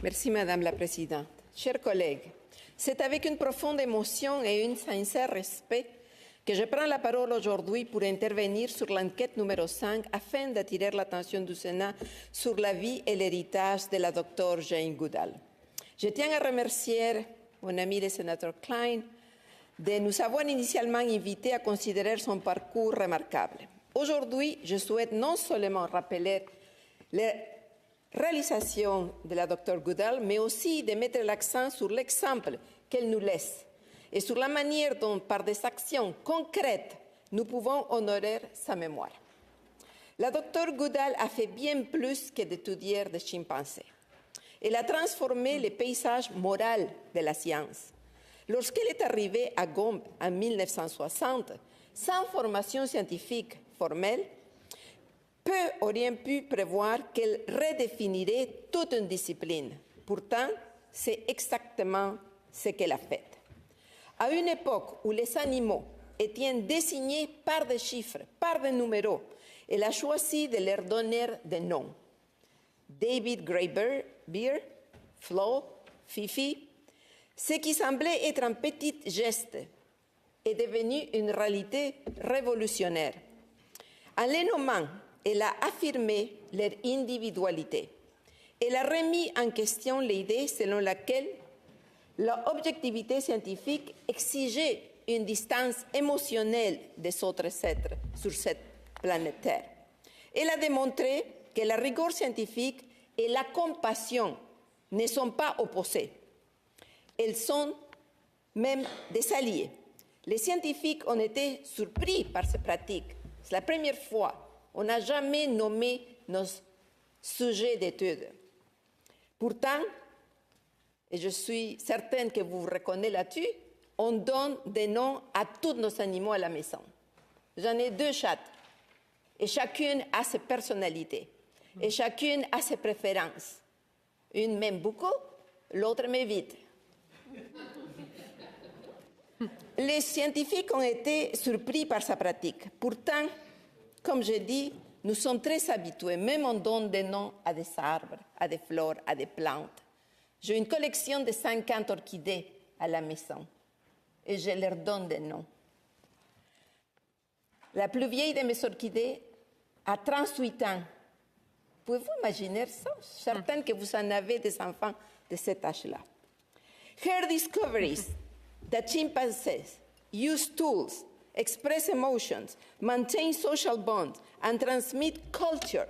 Merci, Madame la Présidente. Chers collègues, c'est avec une profonde émotion et un sincère respect que je prends la parole aujourd'hui pour intervenir sur l'enquête numéro 5 afin d'attirer l'attention du Sénat sur la vie et l'héritage de la docteure Jane Goodall. Je tiens à remercier mon ami le sénateur Klein de nous avoir initialement invités à considérer son parcours remarquable. Aujourd'hui, je souhaite non seulement rappeler les réalisations de la docteure Goodall, mais aussi de mettre l'accent sur l'exemple qu'elle nous laisse et sur la manière dont, par des actions concrètes, nous pouvons honorer sa mémoire. La docteure Goodall a fait bien plus que d'étudier des chimpanzés. Elle a transformé le paysage moral de la science. Lorsqu'elle est arrivée à Gombe en 1960, sans formation scientifique formelle, peu auraient pu prévoir qu'elle redéfinirait toute une discipline. Pourtant, c'est exactement ce qu'elle a fait. À une époque où les animaux étaient désignés par des chiffres, par des numéros, elle a choisi de leur donner des noms. David Greybeard, Flo, Fifi, ce qui semblait être un petit geste est devenu une réalité révolutionnaire. En les nommant, elle a affirmé leur individualité. Elle a remis en question l'idée selon laquelle l'objectivité scientifique exigeait une distance émotionnelle des autres êtres sur cette planète Terre. Elle a démontré que la rigueur scientifique et la compassion ne sont pas opposées. Elles sont même des alliés. Les scientifiques ont été surpris par ces pratiques. C'est la première fois. On n'a jamais nommé nos sujets d'études. Pourtant, et je suis certaine que vous vous reconnaissez là-dessus, on donne des noms à tous nos animaux à la maison. J'en ai 2 chats, et chacune a ses personnalités, et chacune a ses préférences. Une m'aime beaucoup, l'autre m'évite. Les scientifiques ont été surpris par sa pratique. Pourtant, comme je dis, nous sommes très habitués, même on donne des noms à des arbres, à des fleurs, à des plantes. J'ai une collection de 50 orchidées à la maison et je leur donne des noms. La plus vieille de mes orchidées a 38 ans. Pouvez-vous imaginer ça? Certaine que vous en avez des enfants de cet âge-là. Her discoveries that chimpanzees use tools, express emotions, maintain social bonds, and transmit culture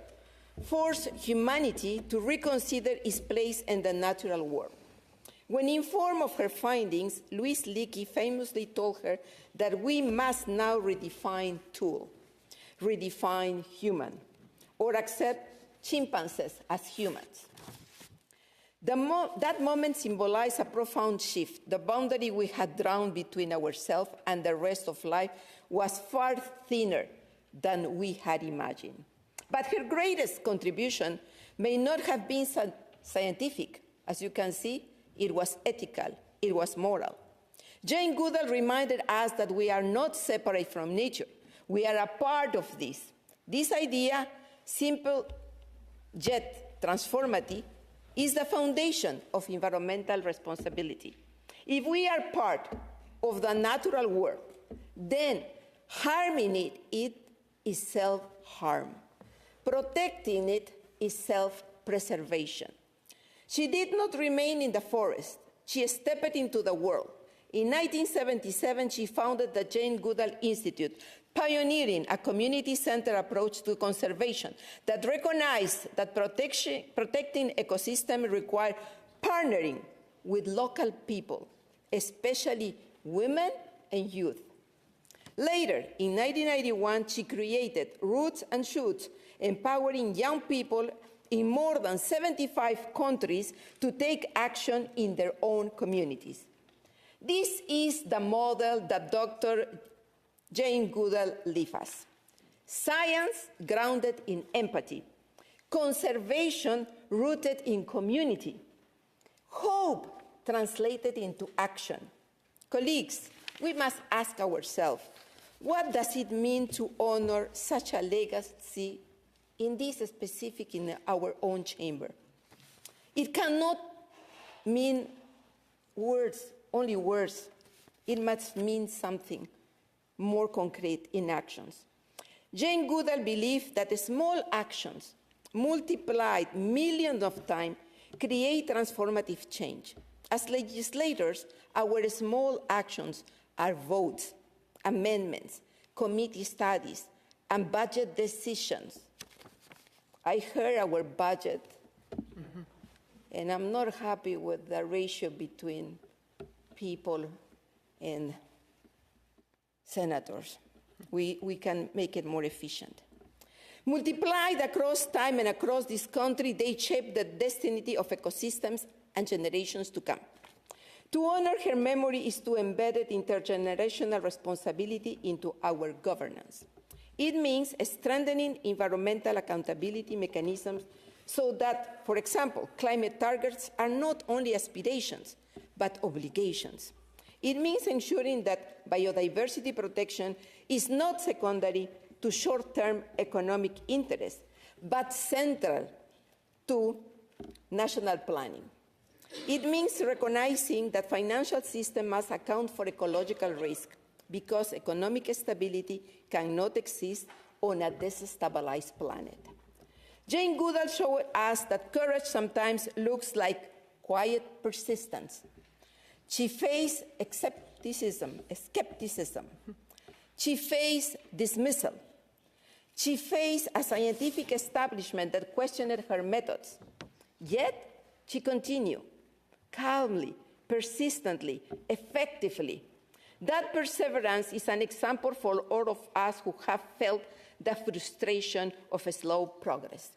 forced humanity to reconsider its place in the natural world. When informed of her findings, Louise Leakey famously told her that we must now redefine tool, redefine human, or accept chimpanzees as humans. That moment symbolized a profound shift. The boundary we had drawn between ourselves and the rest of life was far thinner than we had imagined. But her greatest contribution may not have been scientific. As you can see, it was ethical, it was moral. Jane Goodall reminded us that we are not separate from nature. We are a part of this. This idea, simple yet transformative, is the foundation of environmental responsibility. If we are part of the natural world, then harming it is self-harm. Protecting it is self-preservation. She did not remain in the forest. She stepped into the world. In 1977, she founded the Jane Goodall Institute, pioneering a community-centered approach to conservation that recognized that protecting ecosystems requires partnering with local people, especially women and youth. Later, in 1991, she created Roots and Shoots, empowering young people in more than 75 countries to take action in their own communities. This is the model that Dr. Jane Goodall leaves us. Science grounded in empathy, conservation rooted in community, hope translated into action. Colleagues, we must ask ourselves, what does it mean to honor such a legacy in this specific in our own chamber? It cannot mean words, only words. It must mean something more concrete in actions. Jane Goodall believed that small actions multiplied millions of times create transformative change. As legislators, our small actions are votes, amendments, committee studies, and budget decisions. I heard our budget, and I'm not happy with the ratio between people and senators. We can make it more efficient. Multiplied across time and across this country, they shape the destiny of ecosystems and generations to come. To honor her memory is to embed intergenerational responsibility into our governance. It means strengthening environmental accountability mechanisms so that, for example, climate targets are not only aspirations, but obligations. It means ensuring that biodiversity protection is not secondary to short-term economic interests, but central to national planning. It means recognizing that financial systems must account for ecological risk because economic stability cannot exist on a destabilized planet. Jane Goodall showed us that courage sometimes looks like quiet persistence. She faced skepticism. She faced dismissal. She faced a scientific establishment that questioned her methods. Yet, she continued calmly, persistently, effectively. That perseverance is an example for all of us who have felt the frustration of slow progress.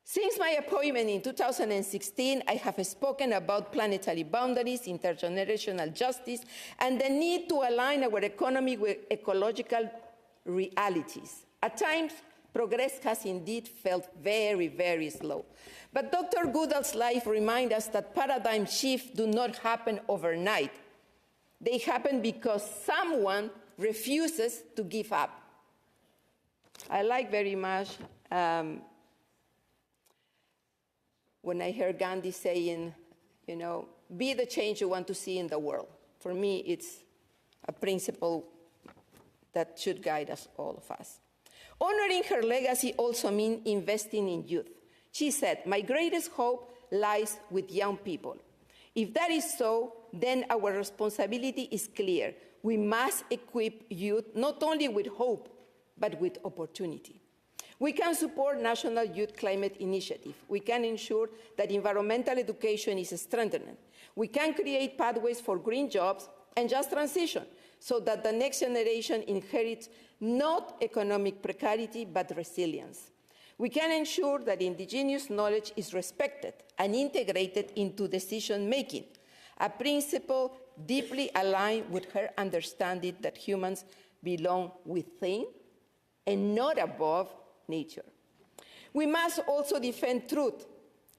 Since my appointment in 2016, I have spoken about planetary boundaries, intergenerational justice, and the need to align our economy with ecological realities. At times, progress has indeed felt very, very slow. But Dr. Goodall's life reminds us that paradigm shifts do not happen overnight. They happen because someone refuses to give up. I like very much when I heard Gandhi saying, be the change you want to see in the world. For me, it's a principle that should guide us, all of us. Honoring her legacy also means investing in youth. She said, my greatest hope lies with young people. If that is so, then our responsibility is clear. We must equip youth not only with hope, but with opportunity. We can support National Youth Climate Initiative. We can ensure that environmental education is strengthened. We can create pathways for green jobs and just transition so that the next generation inherits not economic precarity, but resilience. We can ensure that indigenous knowledge is respected and integrated into decision-making, a principle deeply aligned with her understanding that humans belong within and not above nature. We must also defend truth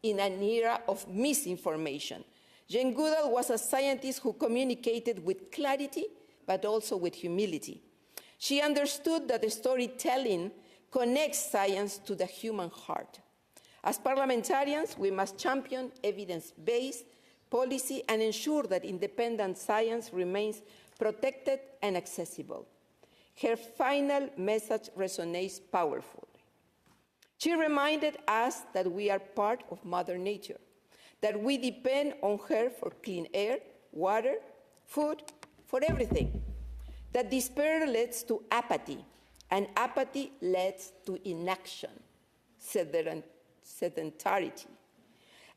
in an era of misinformation. Jane Goodall was a scientist who communicated with clarity, but also with humility. She understood that storytelling connects science to the human heart. As parliamentarians, we must champion evidence-based policy and ensure that independent science remains protected and accessible. Her final message resonates powerfully. She reminded us that we are part of Mother Nature, that we depend on her for clean air, water, food, for everything, that despair leads to apathy, and apathy leads to inaction, sedentarity,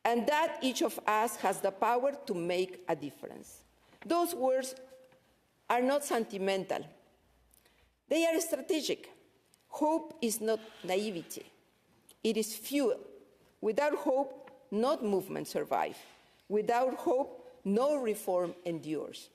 and that each of us has the power to make a difference. Those words are not sentimental. They are strategic. Hope is not naivety. It is fuel. Without hope, no movement survives. Without hope, no reform endures.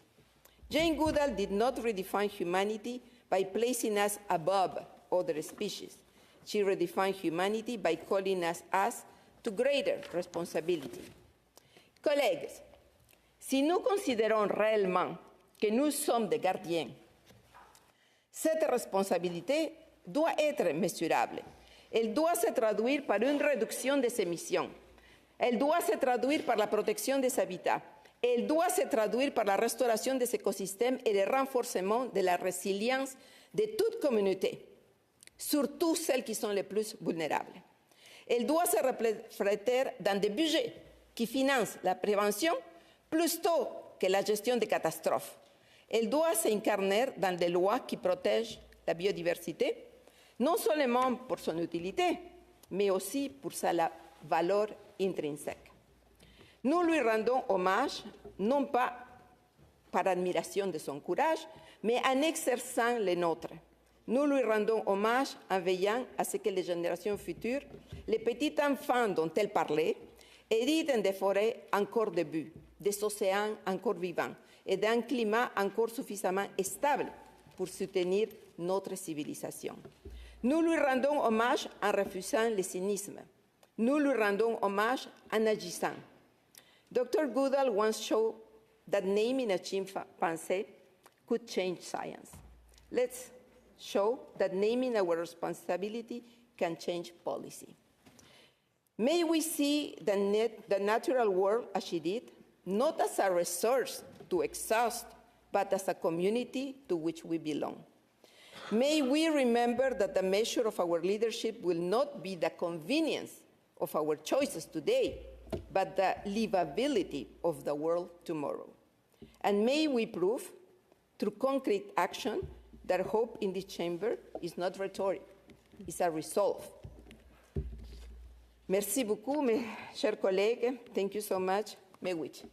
Jane Goodall did not redefine humanity by placing us above other species. She redefined humanity by calling us to greater responsibility. Collègues, si nous considérons réellement que nous sommes des gardiens, cette responsabilité doit être mesurable. Elle doit se traduire par une réduction des émissions. Elle doit se traduire par la protection des habitats. Elle doit se traduire par la restauration des écosystèmes et le renforcement de la résilience de toute communauté, surtout celles qui sont les plus vulnérables. Elle doit se refléter dans des budgets qui financent la prévention plutôt que la gestion des catastrophes. Elle doit s'incarner dans des lois qui protègent la biodiversité, non seulement pour son utilité, mais aussi pour sa valeur intrinsèque. Nous lui rendons hommage, non pas par admiration de son courage, mais en exerçant le nôtre. Nous lui rendons hommage en veillant à ce que les générations futures, les petits enfants dont elle parlait, héritent des forêts encore debout, des océans encore vivants et d'un climat encore suffisamment stable pour soutenir notre civilisation. Nous lui rendons hommage en refusant le cynisme. Nous lui rendons hommage en agissant. Dr. Goodall once showed that naming a chimpanzee could change science. Let's show that naming our responsibility can change policy. May we see the natural world as she did, not as a resource to exhaust, but as a community to which we belong. May we remember that the measure of our leadership will not be the convenience of our choices today, but the livability of the world tomorrow. And may we prove, through concrete action, that hope in this chamber is not rhetoric, it's a resolve. Merci beaucoup, mes chers collègues. Thank you so much. Miigwech.